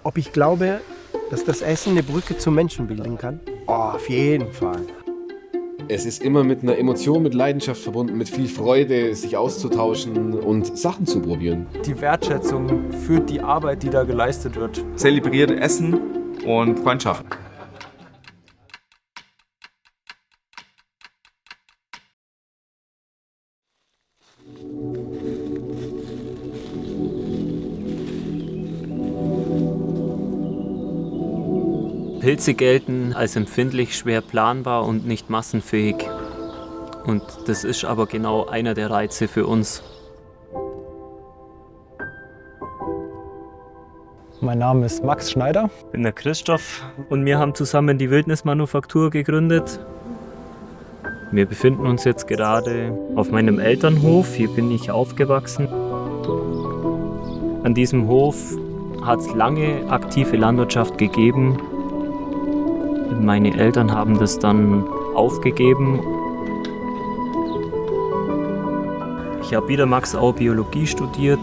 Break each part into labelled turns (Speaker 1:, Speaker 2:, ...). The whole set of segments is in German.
Speaker 1: Ob ich glaube, dass das Essen eine Brücke zum Menschen bilden kann? Oh, auf jeden Fall.
Speaker 2: Es ist immer mit einer Emotion, mit Leidenschaft verbunden, mit viel Freude, sich auszutauschen und Sachen zu probieren.
Speaker 3: Die Wertschätzung für die Arbeit, die da geleistet wird.
Speaker 4: Zelebriert Essen und Freundschaft.
Speaker 5: Pilze gelten als empfindlich, schwer planbar und nicht massenfähig. Und das ist aber genau einer der Reize für uns.
Speaker 6: Mein Name ist Max Schneider.
Speaker 5: Ich bin der Christoph und wir haben zusammen die Wildnismanufaktur gegründet. Wir befinden uns jetzt gerade auf meinem Elternhof. Hier bin ich aufgewachsen. An diesem Hof hat es lange aktive Landwirtschaft gegeben. Meine Eltern haben das dann aufgegeben. Ich habe wieder Max auch Biologie studiert.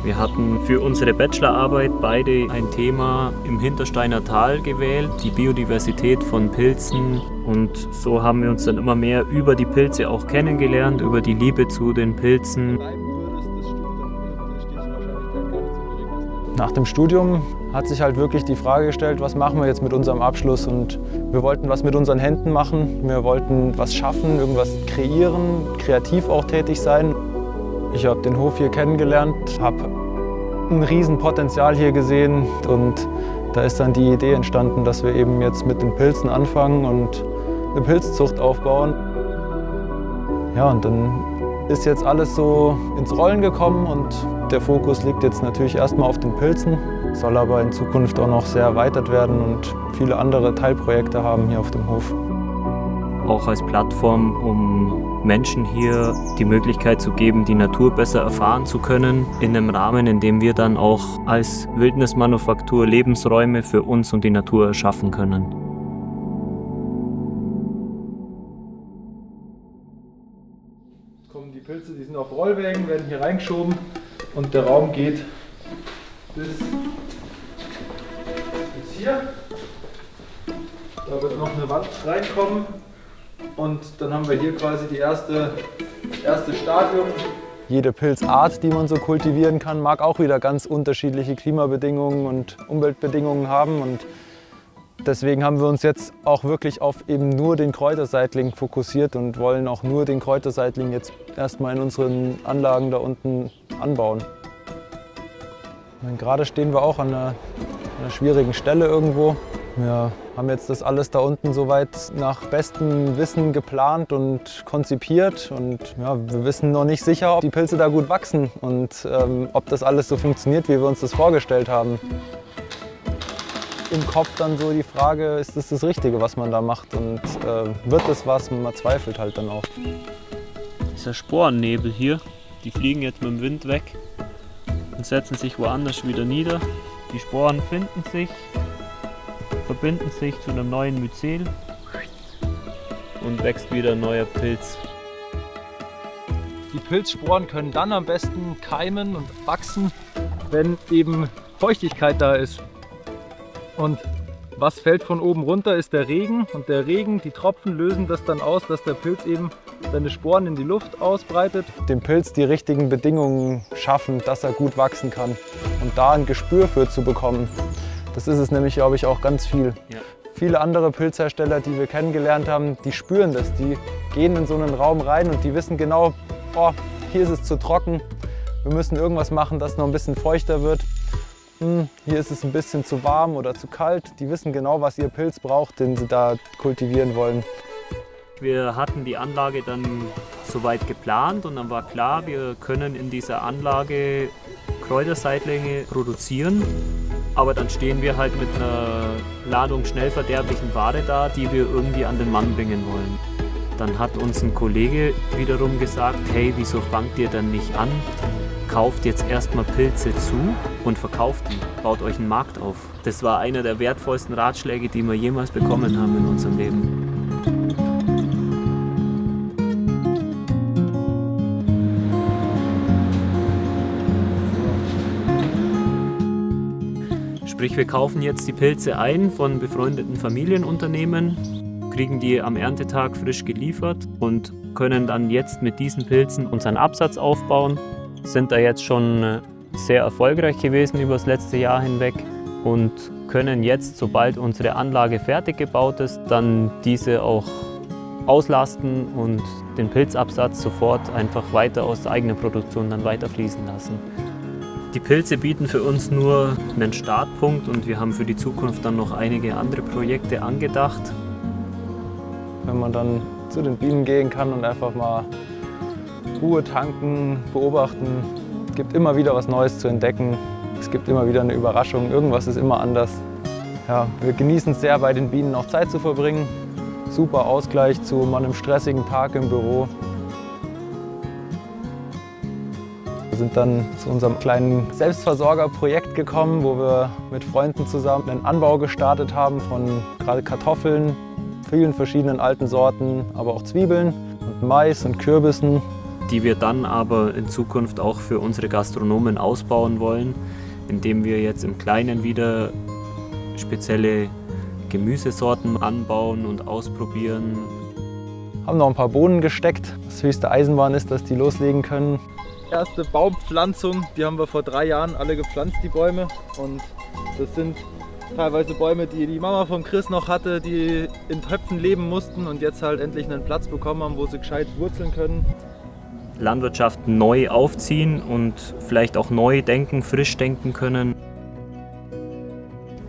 Speaker 5: Wir hatten für unsere Bachelorarbeit beide ein Thema im Hintersteiner Tal gewählt, die Biodiversität von Pilzen. Und so haben wir uns dann immer mehr über die Pilze auch kennengelernt, über die Liebe zu den Pilzen.
Speaker 6: Nach dem Studium hat sich halt wirklich die Frage gestellt, was machen wir jetzt mit unserem Abschluss? Und wir wollten was mit unseren Händen machen, wir wollten was schaffen, irgendwas kreieren, kreativ auch tätig sein. Ich habe den Hof hier kennengelernt, habe ein Riesenpotenzial hier gesehen und da ist dann die Idee entstanden, dass wir eben jetzt mit den Pilzen anfangen und eine Pilzzucht aufbauen. Ja, und dann ist jetzt alles so ins Rollen gekommen und der Fokus liegt jetzt natürlich erstmal auf den Pilzen, soll aber in Zukunft auch noch sehr erweitert werden und viele andere Teilprojekte haben hier auf dem Hof.
Speaker 5: Auch als Plattform, um Menschen hier die Möglichkeit zu geben, die Natur besser erfahren zu können, in einem Rahmen, in dem wir dann auch als Wildnismanufaktur Lebensräume für uns und die Natur erschaffen können.
Speaker 3: Die Pilze, die sind auf Rollwägen, werden hier reingeschoben und der Raum geht bis hier. Da wird noch eine Wand reinkommen und dann haben wir hier quasi das erste Stadium.
Speaker 6: Jede Pilzart, die man so kultivieren kann, mag auch wieder ganz unterschiedliche Klimabedingungen und Umweltbedingungen haben. Und deswegen haben wir uns jetzt auch wirklich auf eben nur den Kräuterseitling fokussiert und wollen auch nur den Kräuterseitling jetzt erstmal in unseren Anlagen da unten anbauen. Und gerade stehen wir auch an einer schwierigen Stelle irgendwo. Wir haben jetzt das alles da unten soweit nach bestem Wissen geplant und konzipiert. Und ja, wir wissen noch nicht sicher, ob die Pilze da gut wachsen und ob das alles so funktioniert, wie wir uns das vorgestellt haben. Im Kopf dann so die Frage, ist das Richtige, was man da macht und wird das was? Man zweifelt halt dann auch.
Speaker 5: Dieser Sporennebel hier, die fliegen jetzt mit dem Wind weg und setzen sich woanders wieder nieder. Die Sporen finden sich, verbinden sich zu einem neuen Myzel und wächst wieder ein neuer Pilz.
Speaker 3: Die Pilzsporen können dann am besten keimen und wachsen, wenn eben Feuchtigkeit da ist. Und was fällt von oben runter, ist der Regen. Und der Regen, die Tropfen lösen das dann aus, dass der Pilz eben seine Sporen in die Luft ausbreitet.
Speaker 6: Dem Pilz die richtigen Bedingungen schaffen, dass er gut wachsen kann. Und da ein Gespür für zu bekommen. Das ist es nämlich, glaube ich, auch ganz viel.
Speaker 5: Ja.
Speaker 6: Viele andere Pilzhersteller, die wir kennengelernt haben, die spüren das. Die gehen in so einen Raum rein und die wissen genau, oh, hier ist es zu trocken. Wir müssen irgendwas machen, dass es noch ein bisschen feuchter wird. Hier ist es ein bisschen zu warm oder zu kalt. Die wissen genau, was ihr Pilz braucht, den sie da kultivieren wollen.
Speaker 5: Wir hatten die Anlage dann soweit geplant und dann war klar, wir können in dieser Anlage Kräuterseitlinge produzieren. Aber dann stehen wir halt mit einer Ladung schnell verderblichen Ware da, die wir irgendwie an den Mann bringen wollen. Dann hat uns ein Kollege wiederum gesagt, hey, wieso fangt ihr dann nicht an? Kauft jetzt erstmal Pilze zu und verkauft die, baut euch einen Markt auf. Das war einer der wertvollsten Ratschläge, die wir jemals bekommen haben in unserem Leben. Sprich, wir kaufen jetzt die Pilze ein von befreundeten Familienunternehmen, kriegen die am Erntetag frisch geliefert und können dann jetzt mit diesen Pilzen unseren Absatz aufbauen. Sind da jetzt schon sehr erfolgreich gewesen über das letzte Jahr hinweg und können jetzt, sobald unsere Anlage fertig gebaut ist, dann diese auch auslasten und den Pilzabsatz sofort einfach weiter aus der eigenen Produktion dann weiterfließen lassen. Die Pilze bieten für uns nur einen Startpunkt und wir haben für die Zukunft dann noch einige andere Projekte angedacht.
Speaker 6: Wenn man dann zu den Bienen gehen kann und einfach mal Ruhe tanken, beobachten, es gibt immer wieder was Neues zu entdecken. Es gibt immer wieder eine Überraschung, irgendwas ist immer anders. Ja, wir genießen es sehr, bei den Bienen auch Zeit zu verbringen. Super Ausgleich zu einem stressigen Tag im Büro. Wir sind dann zu unserem kleinen Selbstversorgerprojekt gekommen, wo wir mit Freunden zusammen einen Anbau gestartet haben von gerade Kartoffeln, vielen verschiedenen alten Sorten, aber auch Zwiebeln und Mais und Kürbissen.
Speaker 5: Die wir dann aber in Zukunft auch für unsere Gastronomen ausbauen wollen, indem wir jetzt im Kleinen wieder spezielle Gemüsesorten anbauen und ausprobieren.
Speaker 6: Haben noch ein paar Bohnen gesteckt. Das höchste Eisenbahn ist, dass die loslegen können.
Speaker 3: Erste Baumpflanzung, die haben wir vor 3 Jahren alle gepflanzt, die Bäume. Und das sind teilweise Bäume, die die Mama von Chris noch hatte, die in Töpfen leben mussten und jetzt halt endlich einen Platz bekommen haben, wo sie gescheit wurzeln können.
Speaker 5: Landwirtschaft neu aufziehen und vielleicht auch neu denken, frisch denken können.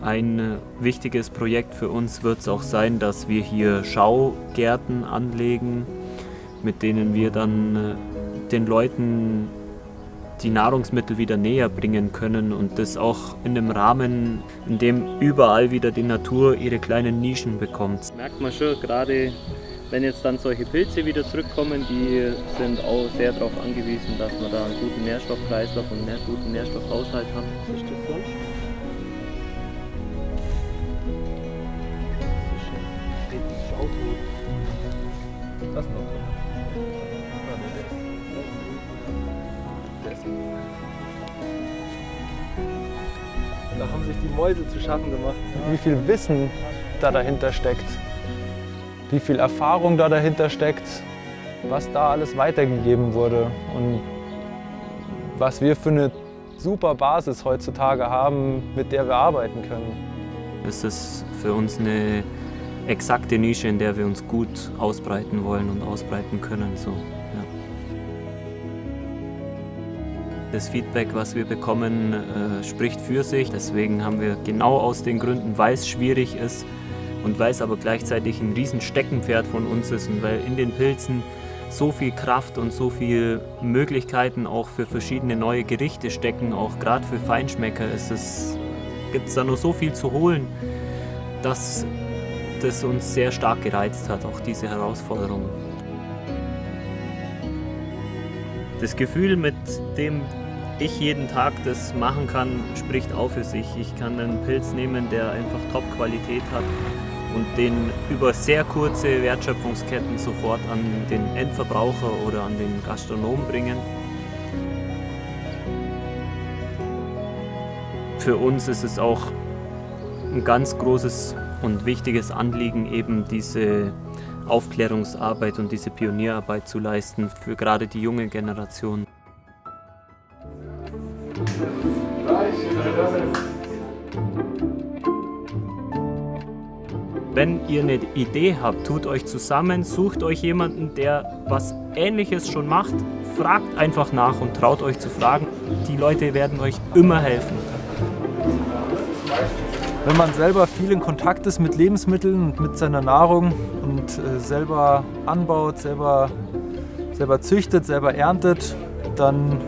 Speaker 5: Ein wichtiges Projekt für uns wird es auch sein, dass wir hier Schaugärten anlegen, mit denen wir dann den Leuten die Nahrungsmittel wieder näher bringen können und das auch in einem Rahmen, in dem überall wieder die Natur ihre kleinen Nischen bekommt. Das merkt man schon, gerade wenn jetzt dann solche Pilze wieder zurückkommen, die sind auch sehr darauf angewiesen, dass man da einen guten Nährstoffkreislauf und einen guten Nährstoffhaushalt hat. Ist das falsch?
Speaker 3: Das noch. Da haben sich die Mäuse zu schaffen gemacht.
Speaker 6: Wie viel Wissen da dahinter steckt, wie viel Erfahrung da dahinter steckt, was da alles weitergegeben wurde und was wir für eine super Basis heutzutage haben, mit der wir arbeiten können.
Speaker 5: Es ist für uns eine exakte Nische, in der wir uns gut ausbreiten wollen und ausbreiten können. So, ja. Das Feedback, was wir bekommen, spricht für sich. Deswegen haben wir genau aus den Gründen, weil es schwierig ist und weil es aber gleichzeitig ein riesen Steckenpferd von uns ist und weil in den Pilzen so viel Kraft und so viele Möglichkeiten auch für verschiedene neue Gerichte stecken, auch gerade für Feinschmecker gibt es da noch so viel zu holen, dass das uns sehr stark gereizt hat, auch diese Herausforderung. Das Gefühl, mit dem ich jeden Tag das machen kann, spricht auch für sich. Ich kann einen Pilz nehmen, der einfach Top-Qualität hat und den über sehr kurze Wertschöpfungsketten sofort an den Endverbraucher oder an den Gastronom bringen. Für uns ist es auch ein ganz großes und wichtiges Anliegen, eben diese Aufklärungsarbeit und diese Pionierarbeit zu leisten für gerade die junge Generation. Wenn ihr eine Idee habt, tut euch zusammen, sucht euch jemanden, der was Ähnliches schon macht, fragt einfach nach und traut euch zu fragen. Die Leute werden euch immer helfen.
Speaker 3: Wenn man selber viel in Kontakt ist mit Lebensmitteln und mit seiner Nahrung und selber anbaut, selber züchtet, selber erntet, dann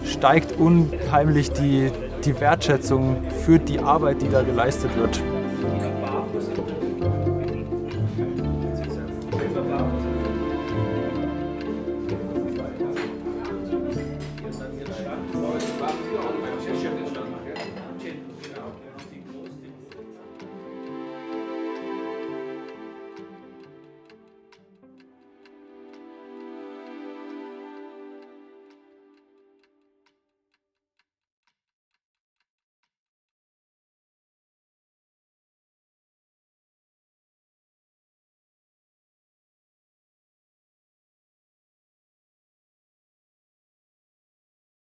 Speaker 3: steigt unheimlich die Wertschätzung für die Arbeit, die da geleistet wird.